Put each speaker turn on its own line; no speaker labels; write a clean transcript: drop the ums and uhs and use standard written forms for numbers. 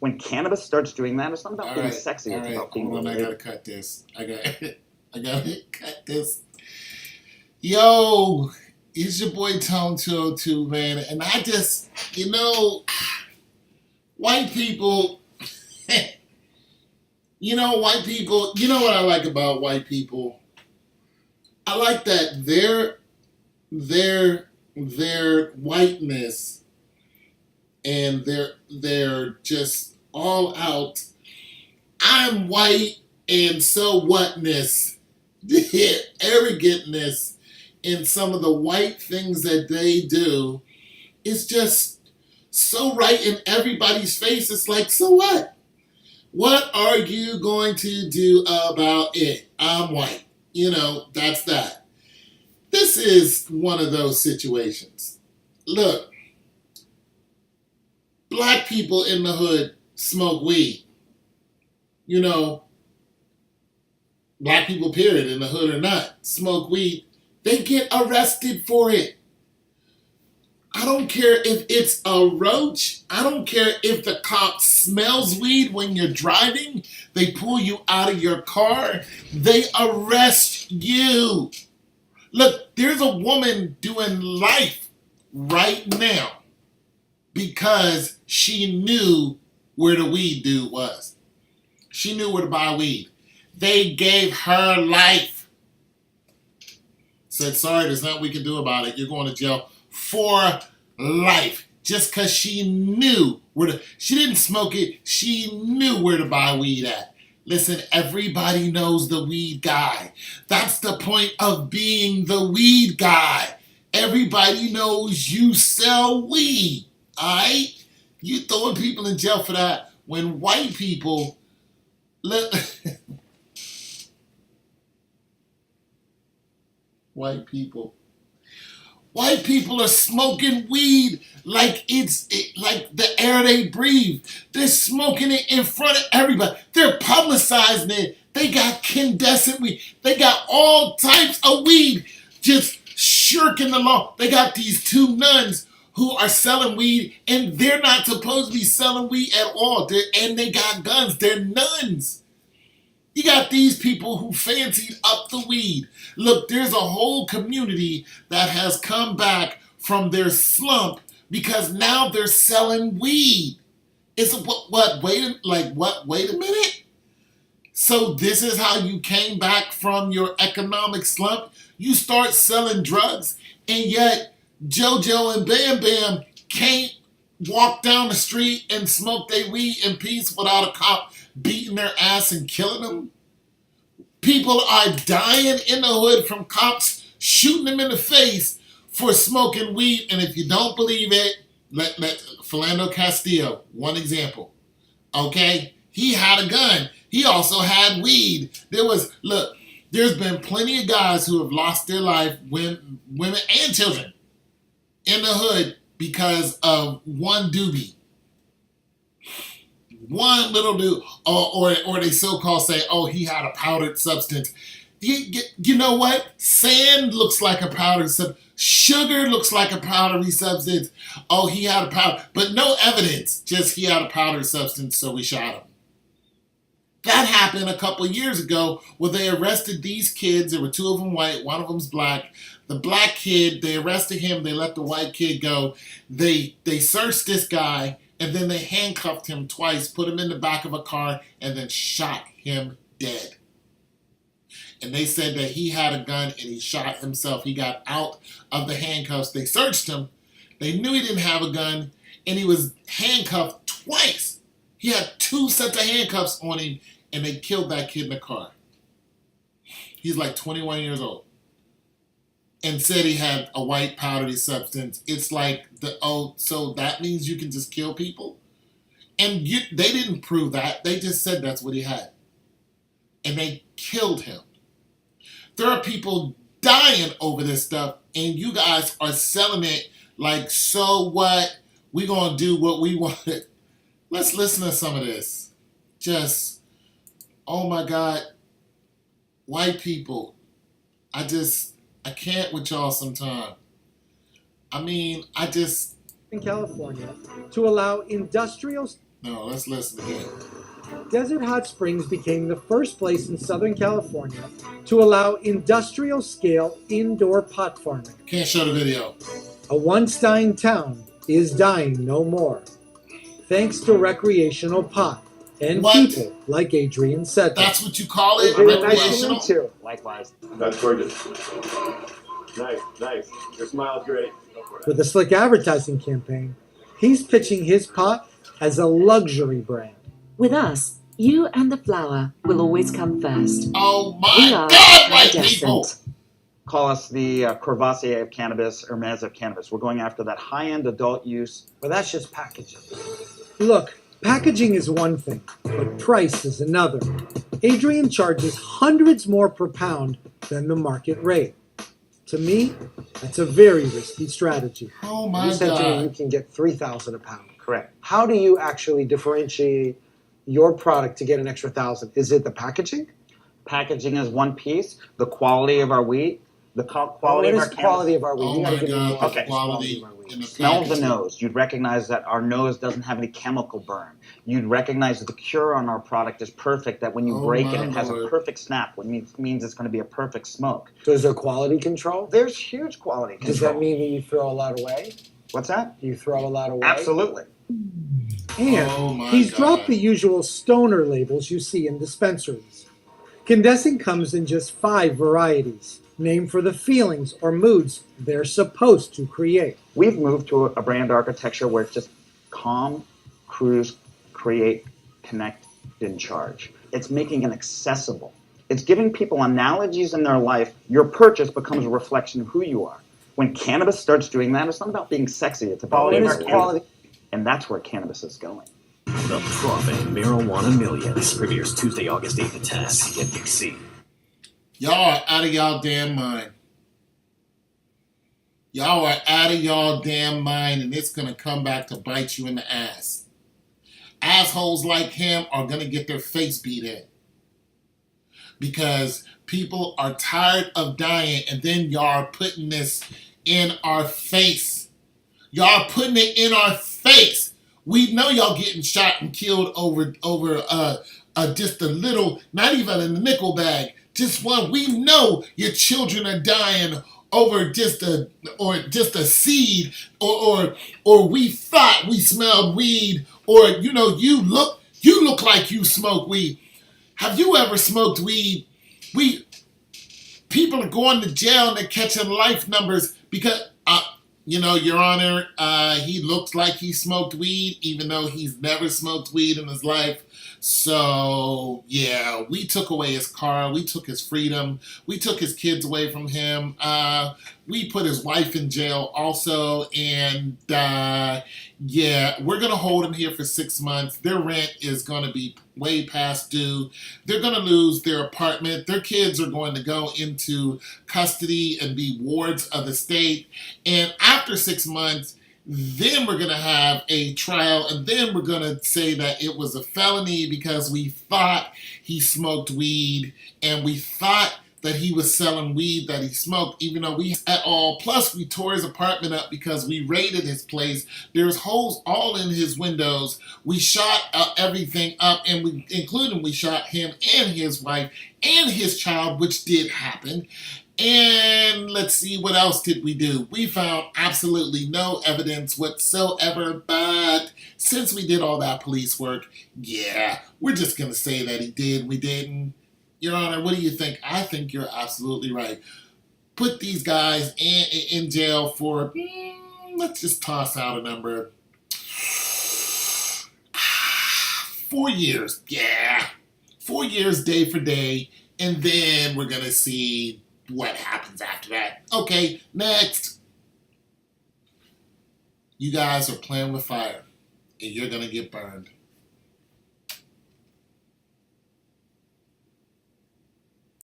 when cannabis starts doing that, it's not about
All
being
right,
sexy.
all
It's
right.
about being
Hold on, I gotta
related.
cut this. I gotta cut this. Yo, it's your boy Tone 202, man, and I just, white people. White people. You know what I like about white people? I like that their whiteness and their just all out. I'm white, and so whatness, arrogantness in some of the white things that they do is just so right in everybody's face. It's like, so what? What are you going to do about it? I'm white. That's that. This is one of those situations. Look, black people in the hood smoke weed. You know, black people, period, in the hood or not, smoke weed. They get arrested for it. I don't care if it's a roach. I don't care if the cop smells weed when you're driving. They pull you out of your car. They arrest you. Look, there's a woman doing life right now because she knew where the weed dude was. She knew where to buy weed. They gave her life. Said, sorry, there's nothing we can do about it. You're going to jail for life. Just because she knew she didn't smoke it, she knew where to buy weed at. Listen, everybody knows the weed guy. That's the point of being the weed guy. Everybody knows you sell weed. Alright? You throwing people in jail for that when white people white people. White people are smoking weed like like the air they breathe. They're smoking it in front of everybody. They're publicizing it. They got incandescent weed. They got all types of weed just shirking the law. They got these two nuns who are selling weed, and they're not supposed to be selling weed at all. And they got guns. They're nuns. You got these people who fancied up the weed. Look, there's a whole community that has come back from their slump because now they're selling weed. It's what? Wait a minute. So this is how you came back from your economic slump? You start selling drugs, and yet JoJo and Bam Bam can't walk down the street and smoke their weed in peace without a cop beating their ass and killing them? People are dying in the hood from cops shooting them in the face for smoking weed. And if you don't believe it, let Philando Castillo, one example. Okay? He had a gun. He also had weed. There's been plenty of guys who have lost their life, women and children, in the hood because of one doobie. One little dude, or they so-called say, oh, he had a powdered substance. You know what? Sand looks like a powdered substance. Sugar looks like a powdery substance. Oh, he had a powder, but no evidence. Just he had a powdered substance, so we shot him. That happened a couple of years ago where they arrested these kids. There were two of them white, one of them's black. The black kid, they arrested him. They let the white kid go. They searched this guy, and then they handcuffed him twice, put him in the back of a car, and then shot him dead. And they said that he had a gun and he shot himself. He got out of the handcuffs. They searched him. They knew he didn't have a gun, and he was handcuffed twice. He had two sets of handcuffs on him, and they killed that kid in the car. He's like 21 years old. And said he had a white powdery substance. It's like, so that means you can just kill people? And they didn't prove that. They just said that's what he had. And they killed him. There are people dying over this stuff, and you guys are selling it like, so what? We gonna do what we want. Let's listen to some of this. Just, oh my God, white people. I can't with y'all sometime. I mean,
in California to allow industrial
No, let's listen again.
Desert Hot Springs became the first place in Southern California to allow industrial-scale indoor pot farming.
Can't show the video.
A once dying town is dying no more, thanks to recreational pot and
What?
people like Adrian Sedgwick.
That's what you call it?
Adrian, nice to
Recreational?
meet you. Likewise.
That's gorgeous. Nice. Your smile's great. Go for it.
With a slick advertising campaign, he's pitching his pot as a luxury brand.
With us, you and the flower will always come first.
Oh
We
my
are
God, white people!
iridescent.
Call us the Courvoisier of cannabis, Hermes of cannabis. We're going after that high-end adult use.
But that's just packaging. Look, packaging is one thing, but price is another. Adrian charges hundreds more per pound than the market rate. To me, that's a very risky strategy.
Oh my
You said to me you
God.
can get 3,000 a pound.
Correct.
How do you actually differentiate your product to get an extra 1,000? Is it the packaging?
Packaging is one piece. The quality of our weed, the quality
What
of
is
our
the quality of our weed?
Oh
You gotta
my
give me
God,
more
the
Okay.
quality
of our weed.
in the
Smell of the
packaging.
nose. You'd recognize that our nose doesn't have any chemical burn. You'd recognize that the cure on our product is perfect, that when you
Oh
break it,
my
it has a
Lord.
perfect snap, which means it's going to be a perfect smoke.
So is there quality control?
There's huge quality control.
Does that mean that you throw a lot away?
What's that?
Do you throw a lot away?
Absolutely.
And
Oh my
he's
God.
dropped the usual stoner labels you see in dispensaries. Condensing comes in just 5 varieties, named for the feelings or moods they're supposed to create.
We've moved to a brand architecture where it's just calm, cruise, create, connect, and charge. It's making it accessible. It's giving people analogies in their life. Your purchase becomes a reflection of who you are. When cannabis starts doing that, it's not about being sexy. It's about
What
being
is
organic.
quality?
And that's where cannabis is going.
The Profit Marijuana Millions premieres Tuesday, August 8th at 10 at CNBC.
Y'all are out of y'all damn mind. Y'all are out of y'all damn mind, and it's gonna come back to bite you in the ass. Assholes like him are gonna get their face beat in. Because people are tired of dying, and then y'all are putting this in our face. Y'all are putting it in our face. We know y'all getting shot and killed over just a little, not even a nickel bag, just one. We know your children are dying over just a seed, or we thought we smelled weed, or you look like you smoke weed. Have you ever smoked weed? People are going to jail and they're catching life numbers because Your Honor, he looks like he smoked weed, even though he's never smoked weed in his life. So, yeah, we took away his car. We took his freedom. We took his kids away from him. We put his wife in jail also. And, yeah, we're going to hold him here for 6 months. Their rent is going to be way past due. They're going to lose their apartment. Their kids are going to go into custody and be wards of the state. And after 6 months, then we're going to have a trial, and then we're going to say that it was a felony because we thought he smoked weed, and we thought that he was selling weed that he smoked, even though we at all. Plus, we tore his apartment up because we raided his place. There's holes all in his windows. We shot everything up, and we shot him and his wife and his child, which did happen. And let's see, what else did we do? We found absolutely no evidence whatsoever, but since we did all that police work, yeah, we're just going to say that he did, we didn't. Your Honor, what do you think? I think you're absolutely right. Put these guys in jail for, let's just toss out a number. 4 years, yeah. 4 years day for day, and then we're going to see what happens after that. Okay, next. You guys are playing with fire, and you're going to get burned.